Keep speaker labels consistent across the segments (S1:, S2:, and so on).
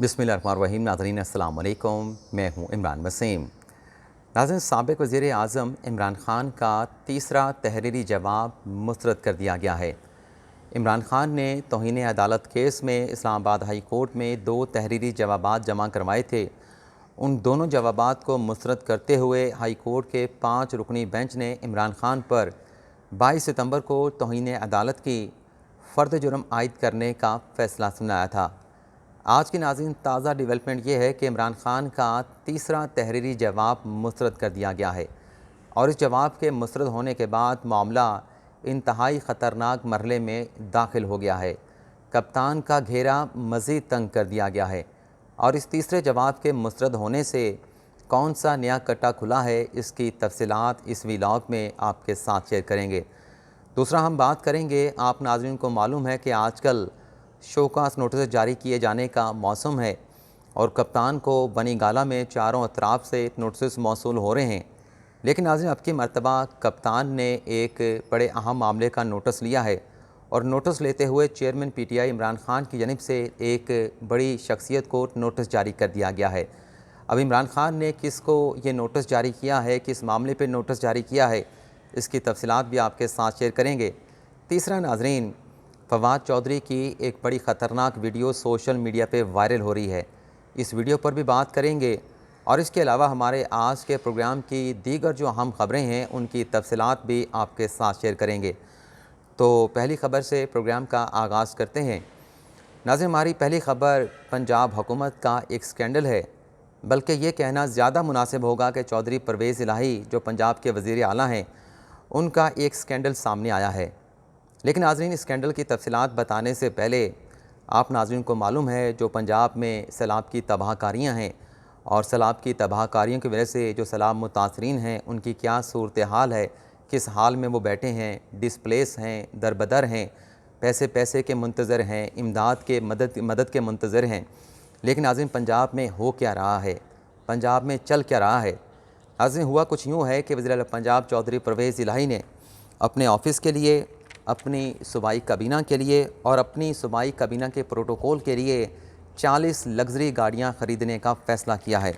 S1: बिस्मिल्लाहिर्रहमानिर्रहीम। नाज़रीन अस्सलाम वालेकुम, मैं हूँ इमरान वसीम। नाज़रीन, साबिक़ वज़ीर आज़म इमरान ख़ान का तीसरा तहरीरी जवाब मुस्तरद कर दिया गया है। इमरान ख़ान ने तौहीन अदालत केस में इस्लामाबाद हाई कोर्ट में 2 तहरीरी जवाबात जमा करवाए थे। उन दोनों जवाबात को मुस्तरद करते हुए हाई कोर्ट के 5 रुकनी बेंच ने इमरान ख़ान पर 22 सितंबर को तौहीन अदालत की फ़र्द जुर्म आयद करने का फ़ैसला सुनाया था। आज की नाज़रीन ताज़ा डेवलपमेंट ये है कि इमरान ख़ान का तीसरा तहरीरी जवाब मुस्तरद कर दिया गया है और इस जवाब के मुस्तरद होने के बाद मामला इंतहाई ख़तरनाक मरहले में दाखिल हो गया है। कप्तान का घेरा मज़ीद तंग कर दिया गया है और इस तीसरे जवाब के मुस्तरद होने से कौन सा नया कट्टा खुला है, इसकी तफसीलात इस व्लॉग में आपके साथ शेयर करेंगे। दूसरा, हम बात करेंगे, आप नाज़रीन को मालूम है कि आजकल शोकास नोटिस जारी किए जाने का मौसम है और कप्तान को बनी गाला में चारों अतराफ़ से नोटिस मौसूल हो रहे हैं। लेकिन नाज़रीन, अब की मरतबा कप्तान ने एक बड़े अहम मामले का नोटिस लिया है और नोटिस लेते हुए चेयरमैन PTI इमरान ख़ान की जानिब से एक बड़ी शख्सियत को नोटिस जारी कर दिया गया है। अब इमरान ख़ान ने किसको ये नोटिस जारी किया है, किस मामले पर नोटिस जारी किया है, इसकी तफसीलात भी आपके साथ शेयर करेंगे। तीसरा नाज़रीन, फवाद चौधरी की एक बड़ी ख़तरनाक वीडियो सोशल मीडिया पे वायरल हो रही है। इस वीडियो पर भी बात करेंगे और इसके अलावा हमारे आज के प्रोग्राम की दीगर जो अहम ख़बरें हैं उनकी तफसीलात भी आपके साथ शेयर करेंगे। तो पहली ख़बर से प्रोग्राम का आगाज़ करते हैं। नाज़रीन, हमारी पहली ख़बर पंजाब हुकूमत का एक स्कैंडल है, बल्कि ये कहना ज़्यादा मुनासिब होगा कि चौधरी परवेज़ इलाही जो पंजाब के वज़ीर आला हैं, उनका एक स्कैंडल सामने आया है। लेकिन नाज़रीन, इस स्कैंडल की तफसीलात बताने से पहले आप नाज़रीन को मालूम है जो पंजाब में सैलाब की तबाहकारियाँ हैं और सैलाब की तबाहकारियों की वजह से जो सैलाब मुतासरीन हैं उनकी क्या सूरत हाल है, किस हाल में वो बैठे हैं, डिस्प्लेस हैं, दरबदर हैं, पैसे के मुंतज़र हैं, इमदाद के मदद के मुंतज़र हैं। लेकिन नाज़रीन, पंजाब में हो क्या रहा है, पंजाब में चल क्या रहा है? नाज़रीन, हुआ कुछ यूँ है कि वज़ीर आला पंजाब चौधरी परवेज़ इलाही ने अपने ऑफ़िस के लिए, अपनी सूबाई काबीना के लिए और अपनी सूबाई काबीना के प्रोटोकॉल के लिए 40 लग्जरी गाड़ियां ख़रीदने का फ़ैसला किया है।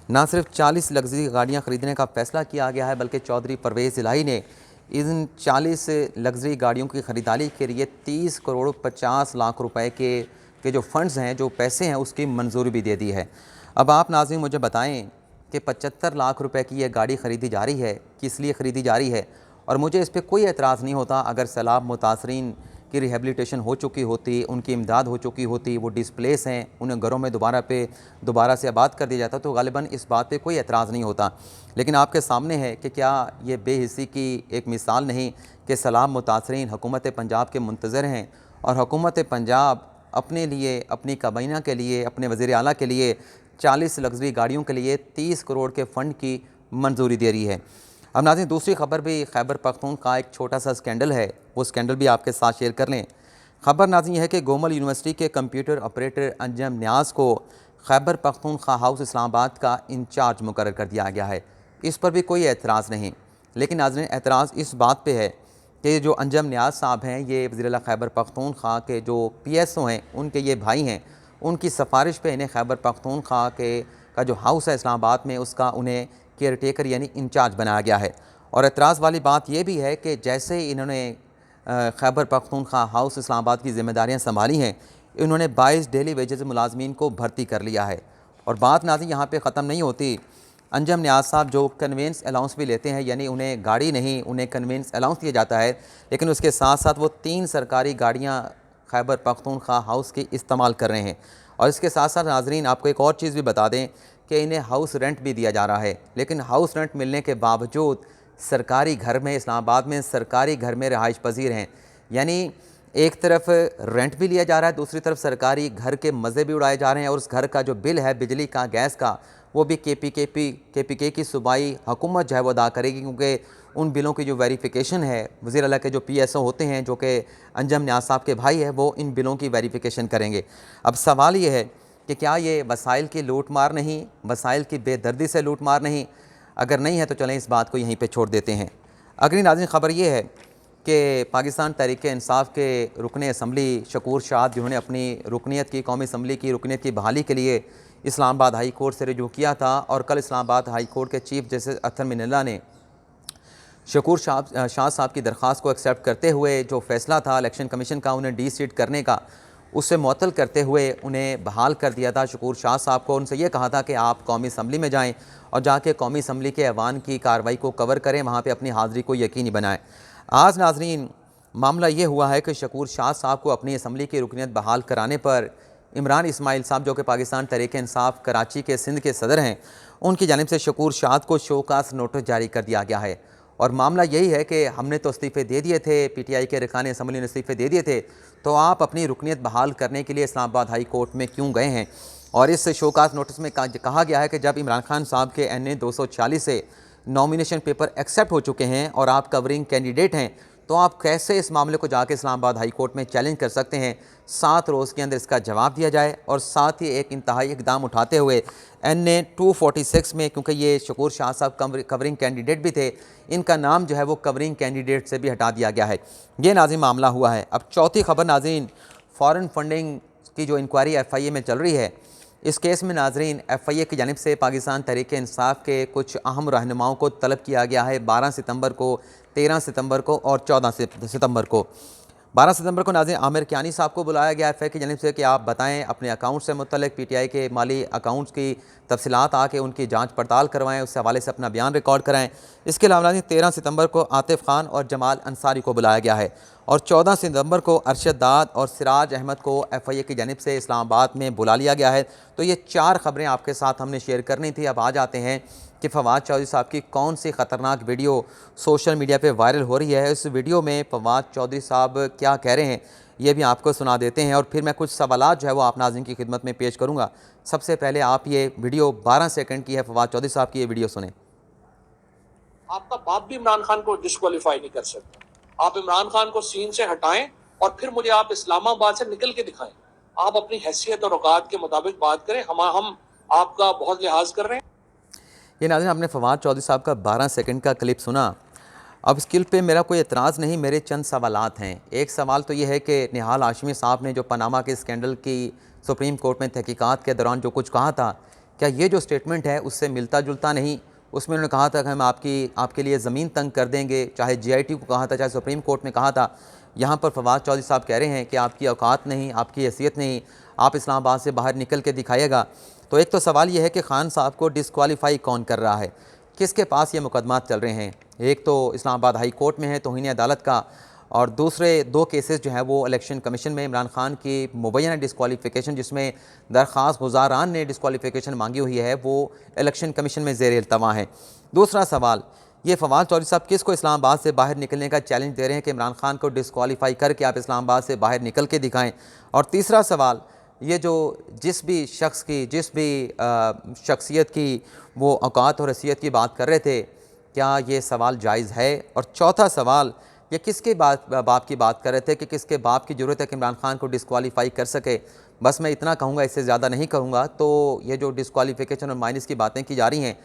S1: ना सिर्फ 40 लग्जरी गाड़ियां ख़रीदने का फ़ैसला किया गया है, बल्कि चौधरी परवेज़ इलाही ने इन 40 लग्जरी गाड़ियों की ख़रीदारी के लिए 30 करोड़ 50 लाख रुपए के जो फ़ंड्स हैं, जो पैसे हैं, उसकी मंजूरी भी दे दी है। अब आप नाज़रीन मुझे बताएँ कि 75 लाख रुपए की यह गाड़ी ख़रीदी जा रही है, किस लिए ख़रीदी जा रही है? और मुझे इस पर कोई एतराज़ नहीं होता अगर सैलाब मुतासरीन की रिहेबिलिटेशन हो चुकी होती, उनकी इमदाद हो चुकी होती, वो डिस्प्लेस हैं, उन्हें घरों में दोबारा से आबाद कर दिया जाता, तो ग़ालिबन इस बात पे कोई एतराज़ नहीं होता। लेकिन आपके सामने है कि क्या ये बेहिसी की एक मिसाल नहीं कि सैलाब मुतासरीन हुकूमत पंजाब के मुंतज़र हैं और हुकूमत पंजाब अपने लिए, अपनी काबीना के लिए, अपने वज़ीर आला के लिए 40 लग्जरी गाड़ियों के लिए 30 करोड़ के फ़ंड की मंजूरी दे रही है। अब नाज़रीन, दूसरी ख़बर भी खैबर पख्तूनख्वा एक छोटा सा स्कैंडल है, वो स्कैंडल भी आपके साथ शेयर कर लें। ख़बर नाज़रीन यह है कि गोमल यूनिवर्सिटी के कंप्यूटर ऑपरेटर अंजम न्याज़ को खैबर पख्तूनख्वा हाउस इस्लामाबाद का इंचार्ज मुकर्रर कर दिया गया है। इस पर भी कोई एतराज़ नहीं। लेकिन नाज़रीन, एतराज़ इस बात पर है कि जो अंजम न्याज़ साहब हैं, ये वज़ीर आला खैबर पख्तूनख्वा के जो PSO हैं, उनके ये भाई हैं, उनकी सिफारिश पे इन्हें खैबर पख्तूनख्वा का जो हाउस है इस्लामाबाद में, उसका उन्हें केयर टेकर यानी इंचार्ज बनाया गया है। और एतराज़ वाली बात यह भी है कि जैसे ही इन्होंने खैबर पख्तूनख्वा हाउस इस्लामाबाद की ज़िम्मेदारियाँ संभाली हैं, इन्होंने 22 डेली वेजेस मुलाजमीन को भर्ती कर लिया है। और बात नाज़रीन यहाँ पे ख़त्म नहीं होती। अंजम न्याज़ साहब जो कन्वेंस अलाउंस भी लेते हैं, यानी उन्हें गाड़ी नहीं, उन्हें कन्वेंस अलाउंस दिया जाता है, लेकिन उसके साथ साथ वो 3 सरकारी गाड़ियाँ खैबर पख्तूनख्वा हाउस की इस्तेमाल कर रहे हैं। और इसके साथ साथ नाज़रीन आपको एक और चीज़ भी बता दें कि इन्हें हाउस रेंट भी दिया जा रहा है। लेकिन हाउस रेंट मिलने के बावजूद सरकारी घर में, इस्लामाबाद में सरकारी घर में रहाइश पजीर हैं। यानी एक तरफ रेंट भी लिया जा रहा है, दूसरी तरफ सरकारी घर के मज़े भी उड़ाए जा रहे हैं और उस घर का जो बिल है बिजली का, गैस का, वो भी KPK की सूबाई हुकूमत जो है वो अदा करेगी, क्योंकि उन बिलों की जो वेरिफिकेशन है, वज़ीर आला के जो PSO होते हैं जो कि अंजम न्याज़ साहब के भाई है, वो इन बिलों की वेरिफिकेशन करेंगे। अब सवाल ये है कि क्या ये वसाइल की लूट मार नहीं, वसाइल की बेदर्दी से लूट मार नहीं? अगर नहीं है तो चलें इस बात को यहीं पे छोड़ देते हैं। अगली नाज़रीन ख़बर ये है कि पाकिस्तान तहरीक इंसाफ के रुकन असम्बली शकूर शाद जिन्होंने अपनी रुकनीत की, कौमी असम्बली की रुकनीत की बहाली के लिए इस्लामाबाद हाई कोर्ट से रुजू किया था, और कल इस्लामाबाद हाई कोर्ट के चीफ जस्टिस अतर मिनल्ला ने शकूर शाह साहब की दरख्वास्त को एक्सेप्ट करते हुए जो फ़ैसला था इलेक्शन कमीशन का उन्हें डी सीट करने का, उससे मुअत्तल करते हुए उन्हें बहाल कर दिया था। शकूर शाह साहब को उनसे ये कहा था कि आप कौमी असम्बली में जाएँ और जाके कौमी असम्बली के ऐवान की कार्रवाई को कवर करें, वहाँ पर अपनी हाज़िरी को यकीनी बनाएँ। आज नाज़रीन मामला ये हुआ है कि शकूर शाह साहब को अपनी असम्बली की रुकनीत बहाल कराने पर इमरान इस्माइल साहब जो कि पाकिस्तान तहरीक इंसाफ कराची के सिंध के सदर हैं, उनकी जानिब से शकूर शाह को शोकास नोटिस जारी कर दिया गया है। और मामला यही है कि हमने तो इस्तीफ़े दे दिए थे, PTI के अरकान असम्बली ने इस्तीफ़े दे दिए थे, तो आप अपनी रुकनीत बहाल करने के लिए इस्लामाबाद हाई कोर्ट में क्यों गए हैं। और इस शोकास नोटिस में कहा गया है कि जब इमरान खान साहब के NA 240 से नॉमिनेशन पेपर एक्सेप्ट हो चुके हैं और आप कवरिंग कैंडिडेट हैं, तो आप कैसे इस मामले को जाके इस्लामाबाद हाई कोर्ट में चैलेंज कर सकते हैं। 7 रोज़ के अंदर इसका जवाब दिया जाए, और साथ ही एक इंतहाई इकदाम उठाते हुए NA 246 में, क्योंकि ये शकूर शाह साहब कवरिंग कैंडिडेट भी थे, इनका नाम जो है वो कवरिंग कैंडिडेट से भी हटा दिया गया है। ये नाज़रीन मामला हुआ है। अब चौथी खबर नाज़रीन, फ़ॉरेन फंडिंग की जो इंक्वायरी FIA में चल रही है, इस केस में नाज़रीन FIA की जानिब से पाकिस्तान तहरीक इंसाफ के कुछ अहम रहनुमाओं को तलब किया गया है 12 सितंबर को, 13 सितंबर को और 14 सितंबर को। 12 सितंबर को नाज़रीन आमिर कियानी साहब को बुलाया गया FIA की जानिब से कि आप बताएं अपने अकाउंट से मुतल्लिक़ PTI के माली अकाउंट्स की तफसीलात, आके उनकी जांच पड़ताल करवाएं, उस हवाले से अपना बयान रिकॉर्ड कराएं। इसके अलावा नाज़रीन 13 सितंबर को आतिफ़ खान और जमाल अंसारी को बुलाया गया है, और 14 सितंबर को अरशद दाद और सिराज अहमद को FIA की जानिब से इस्लामाबाद में बुला लिया गया है। तो ये 4 खबरें आपके साथ हमने शेयर करनी थी। अब आ जाते हैं कि फवाद चौधरी साहब की कौन सी ख़तरनाक वीडियो सोशल मीडिया पे वायरल हो रही है। इस वीडियो में फवाद चौधरी साहब क्या कह रहे हैं ये भी आपको सुना देते हैं, और फिर मैं कुछ सवालात जो है वो आप नाज़रीन की खिदमत में पेश करूँगा। सबसे पहले आप ये वीडियो 12 सेकंड की है, फवाद चौधरी साहब की ये वीडियो सुने।
S2: आपका बाप भी इमरान खान को डिस्क्वालीफाई नहीं कर सकता। आप इमरान खान को सीन से हटाएं और फिर मुझे आप इस्लामाबाद से निकल के दिखाएं। आप अपनी हैसियत और औकात के मुताबिक बात करें। हम आपका बहुत लिहाज कर रहे हैं।
S1: ये नाज़रीन आपने फवाद चौधरी साहब का 12 सेकंड का क्लिप सुना। अब इस क्लिप पे मेरा कोई एतराज़ नहीं, मेरे चंद सवालात हैं। एक सवाल तो ये है कि निहाल हाशमी साहब ने जो पनामा के स्कैंडल की सुप्रीम कोर्ट में तहकीकात के दौरान जो कुछ कहा था, क्या ये जो स्टेटमेंट है उससे मिलता जुलता नहीं? उसमें उन्होंने कहा था कि हम आपके लिए ज़मीन तंग कर देंगे, चाहे GIT को कहा था, चाहे सुप्रीम कोर्ट में कहा था। यहाँ पर फवाद चौधरी साहब कह रहे हैं कि आपकी औकात नहीं, आपकी हैसियत नहीं, आप इस्लामाबाद से बाहर निकल के दिखाइएगा। तो एक तो सवाल ये है कि खान साहब को डिस्क्वालीफाई कौन कर रहा है, किसके पास ये मुकदमात चल रहे हैं? एक तो इस्लामाबाद हाई कोर्ट में है तौहीन अदालत का, और दूसरे 2 केसेस जो है वो इलेक्शन कमीशन में इमरान खान की मुबैना डिस्क्वालीफिकेशन, जिसमें दरख्वास्त गुजारान ने डिस्क्वालीफिकेशन मांगी हुई है, वो इलेक्शन कमीशन में ज़ेर इल्तवा है। दूसरा सवाल, ये फवाद चौधरी साहब किसको इस्लामाबाद से बाहर निकलने का चैलेंज दे रहे हैं कि इमरान खान को डिस्क्वालीफाई करके आप इस्लामाबाद से बाहर निकल के दिखाएँ? और तीसरा सवाल, ये जो जिस भी शख्स की, जिस भी शख्सियत की वो औकात और हैसियत की बात कर रहे थे, क्या ये सवाल जायज़ है? और चौथा सवाल, ये किसके बाप की बात कर रहे थे कि किसके बाप की ज़रूरत है कि इमरान खान को डिस्क्वालीफाई कर सके? बस मैं इतना कहूँगा, इससे ज़्यादा नहीं कहूँगा। तो ये जो डिस्क्वालीफिकेशन और माइनस की बातें की जा रही हैं,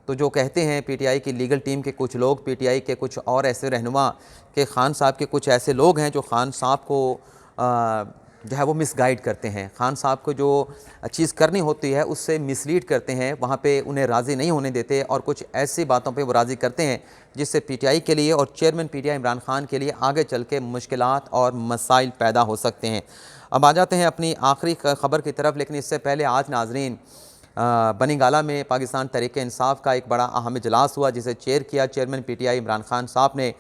S1: तो जो कहते हैं PTI की लीगल टीम के कुछ लोग, PTI के कुछ और ऐसे रहनुमा कि खान साहब के कुछ ऐसे लोग हैं जो खान साहब को जो है वो मिसगाइड करते हैं, खान साहब को जो चीज़ करनी होती है उससे मिसलीड करते हैं, वहाँ पे उन्हें राज़ी नहीं होने देते, और कुछ ऐसी बातों पे वो राज़ी करते हैं जिससे PTI के लिए और चेयरमैन PTI इमरान खान के लिए आगे चल के मुश्किलात और मसाइल पैदा हो सकते हैं। अब आ जाते हैं अपनी आखिरी ख़बर की तरफ, लेकिन इससे पहले आज नाज़रीन बनिंगाला में पाकिस्तान तहरीक इंसाफ का एक बड़ा अहम इजलास हुआ, जिसे चेयर किया चेयरमैन PTI इमरान खान साहब ने।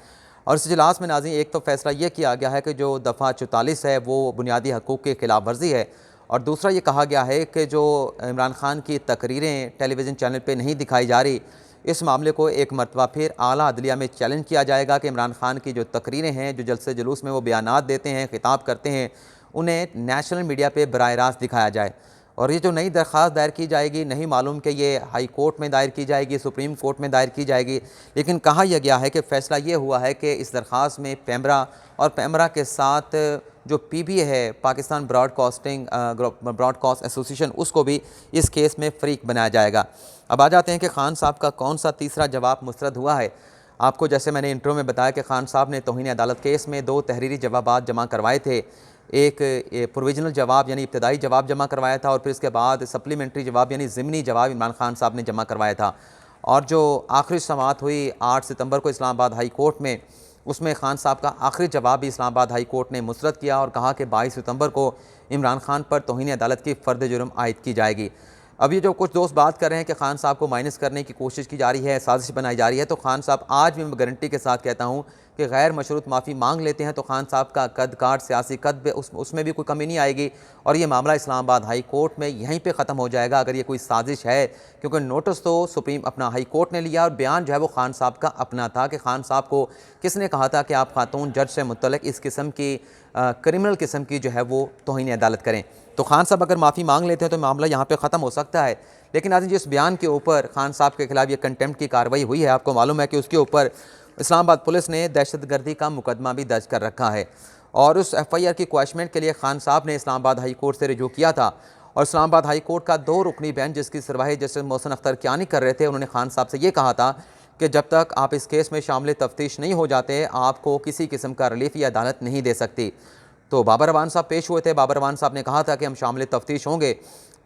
S1: और इस इजलास में नाज़रीन एक तो फ़ैसला ये किया गया है कि जो दफ़ा 44 है वो बुनियादी हकूक़ की खिलाफ वर्जी है, और दूसरा ये कहा गया है कि जो इमरान खान की तकरीरें टेलीविज़न चैनल पे नहीं दिखाई जा रही, इस मामले को एक मरतबा फिर आला अदलिया में चैलेंज किया जाएगा कि इमरान खान की जो तकरीरें हैं, जो जलसे जुलूस में वो बयानात देते हैं, खिताब करते हैं, उन्हें नेशनल मीडिया पे बराह रास्त दिखाया जाए। और ये जो नई दरख्वास्त दायर की जाएगी, नहीं मालूम कि ये हाई कोर्ट में दायर की जाएगी, सुप्रीम कोर्ट में दायर की जाएगी, लेकिन कहा यह गया है कि फ़ैसला ये हुआ है कि इस दरख्वास्त में पैमरा और पैमरा के साथ जो PBA है, पाकिस्तान ब्रॉडकास्ट एसोसिएशन, उसको भी इस केस में फ़रीक बनाया जाएगा। अब आ जाते हैं कि खान साहब का कौन सा तीसरा जवाब मुस्तरद हुआ है। आपको जैसे मैंने इंट्रो में बताया कि खान साहब ने तौहीन अदालत केस में 2 तहरीरी जवाबात जमा करवाए थे। एक प्रोविजनल जवाब यानी इब्तदाई जवाब जमा करवाया था और फिर इसके बाद सप्लीमेंट्री जवाब यानी ज़िमनी जवाब इमरान खान साहब ने जमा करवाया था। और जो आखिरी समाअत हुई 8 सितंबर को इस्लामाबाद हाई कोर्ट में, उसमें खान साहब का आखिरी जवाब भी इस्लामाबाद हाई कोर्ट ने मुस्तरद किया और कहा कि 22 सितंबर को इमरान खान पर तौहीन अदालत की फ़र्द जुर्म आयद की जाएगी। अब ये जो कुछ दोस्त बात कर रहे हैं कि खान साहब को माइनस करने की कोशिश की जा रही है, साजिश बनाई जा रही है, तो खान साहब आज भी मैं गारंटी के साथ कहता हूँ कि गैर मशरूत माफ़ी मांग लेते हैं तो खान साहब का कद काट, सियासी कद उसमें भी कोई कमी नहीं आएगी और ये मामला इस्लामाबाद हाई कोर्ट में यहीं पे ख़त्म हो जाएगा अगर ये कोई साजिश है। क्योंकि नोटिस तो सुप्रीम अपना हाई कोर्ट ने लिया और बयान जो है वो खान साहब का अपना था कि खान साहब को किसने कहा था कि आप खातून जज से मुतल्लिक़ इस किस्म की क्रिमिनल किस्म की जो है वो तौहीन अदालत करें। तो खान साहब अगर माफ़ी मांग लेते हैं तो मामला यहाँ पे ख़त्म हो सकता है। लेकिन आज जिस बयान के ऊपर खान साहब के खिलाफ ये कंटेम्प्ट की कार्रवाई हुई है, आपको मालूम है कि उसके ऊपर इस्लामाबाद पुलिस ने दहशतगर्दी का मुकदमा भी दर्ज कर रखा है और उस FIR की क्वैशमेंट के लिए खान साहब ने इस्लामाबाद हाई कोर्ट से रुजू किया था और इस्लामाबाद हाई कोर्ट का 2 रुकनी बेंच जिसकी सरवाही जस्टिस मोहसिन अख्तर कियानी कर रहे थे, उन्होंने खान साहब से ये कहा था कि जब तक आप इस केस में शामिल तफ्तीश नहीं हो जाते आपको किसी किस्म का रिलीफ या अदालत नहीं दे सकती। तो बाबर अवान साहब पेश हुए थे। बाबर अवान साहब ने कहा था कि हम शामिल तफ्तीश होंगे।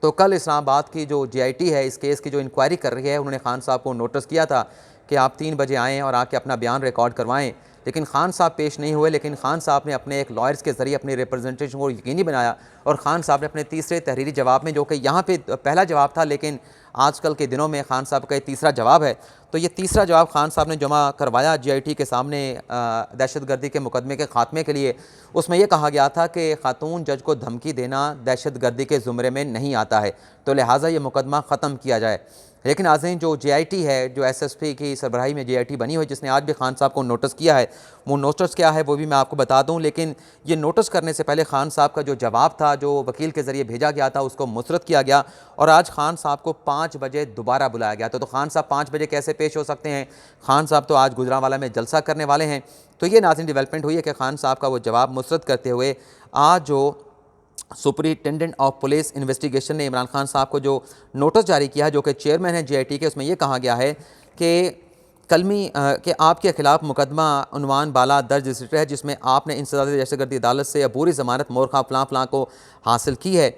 S1: तो कल इस्लामाबाद की जो GIT है इस केस की जो इंक्वायरी कर रही है, उन्होंने खान साहब को नोटिस किया था कि आप 3 बजे आएँ और आके अपना बयान रिकॉर्ड करवाएं, लेकिन खान साहब पेश नहीं हुए। लेकिन खान साहब ने अपने एक लॉयर्स के ज़रिए अपनी रिप्रेजेंटेशन को यकीनी बनाया और खान साहब ने अपने तीसरे तहरीरी जवाब में, जो कि यहाँ पे पहला जवाब था लेकिन आजकल के दिनों में खान साहब का ये तीसरा जवाब है, तो ये तीसरा जवाब खान साहब ने जमा करवाया GIT के सामने दहशतगर्दी के मुकदमे के ख़ात्मे के लिए। उसमें यह कहा गया था कि खातून जज को धमकी देना दहशतगर्दी के ज़ुमरे में नहीं आता है, तो लिहाजा ये मुकदमा ख़त्म किया जाए। लेकिन नाज़रीन, जो GIT है, जो SSP की सरबराही में GIT बनी हुई जिसने आज भी खान साहब को नोटिस किया है, वो नोटिस क्या है वो भी मैं आपको बता दूं। लेकिन ये नोटिस करने से पहले खान साहब का जो जवाब था जो वकील के ज़रिए भेजा गया था उसको मुस्तरद किया गया और आज खान साहब को 5 बजे दोबारा बुलाया गया। तो खान साहब 5 बजे कैसे पेश हो सकते हैं? खान साहब तो आज गुजरांवाला में जलसा करने वाले हैं। तो ये नाज़रीन डेवलपमेंट हुई है कि खान साहब का वो जवाब मुस्तरद करते हुए आज जो सुपरिटेंडेंट ऑफ पुलिस इन्वेस्टिगेशन ने इमरान खान साहब को जो नोटिस जारी किया है, जो कि चेयरमैन है GIT के, उसमें यह कहा गया है कि कलमी कि आपके खिलाफ मुकदमा उन्वान बाला दर्ज रजिस्टर है जिसमें आपने इंसदाद दहशतगर्दी अदालत से अबूरी ज़मानत मोरखा फ़लाँ फ़लाँ को हासिल की है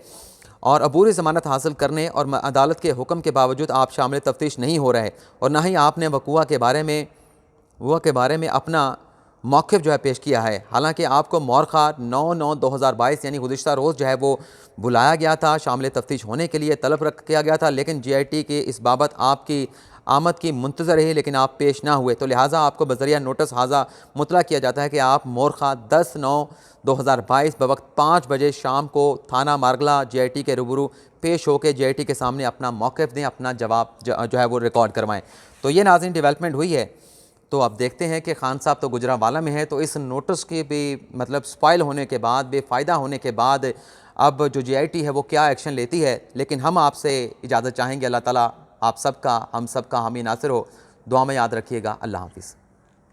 S1: और अबूरी ज़मानत हासिल करने और अदालत के हुक्म के बावजूद आप शामिल तफ्तीश नहीं हो रहे और ना ही आपने वक़ूआ के बारे में अपना मौक़िफ़ जो है पेश किया है। हालांकि आपको मोरखा 9/9/2022 यानी गुज़िश्ता रोज़ जो है वो बुलाया गया था, शामिल तफ्तीश होने के लिए तलब रख किया गया था, लेकिन GIT के इस बाबत आपकी आमद की मुंतज़र रही लेकिन आप पेश ना हुए। तो लिहाजा आपको बज़रिया नोटिस हाजा मुतला किया जाता है कि आप मोरखा 10/9/2022 बवक्त 5 बजे शाम को थाना मारगला GIT के रूबरू पेश होकर GIT के सामने अपना मौक़िफ़ दें, अपना जवाब जो है वो रिकॉर्ड करवाएँ। तो ये नाज़रीन डेवलपमेंट हुई है। तो अब देखते हैं कि खान साहब तो गुजरांवाला में है, तो इस नोटिस के भी मतलब स्पॉइल होने के बाद, बेफ़ायदा होने के बाद अब जो GIT है वो क्या एक्शन लेती है। लेकिन हम आपसे इजाज़त चाहेंगे। अल्लाह ताला आप सबका, हम सबका हामी नासिर हो। दुआ में याद रखिएगा। अल्लाह हाफ़िज़।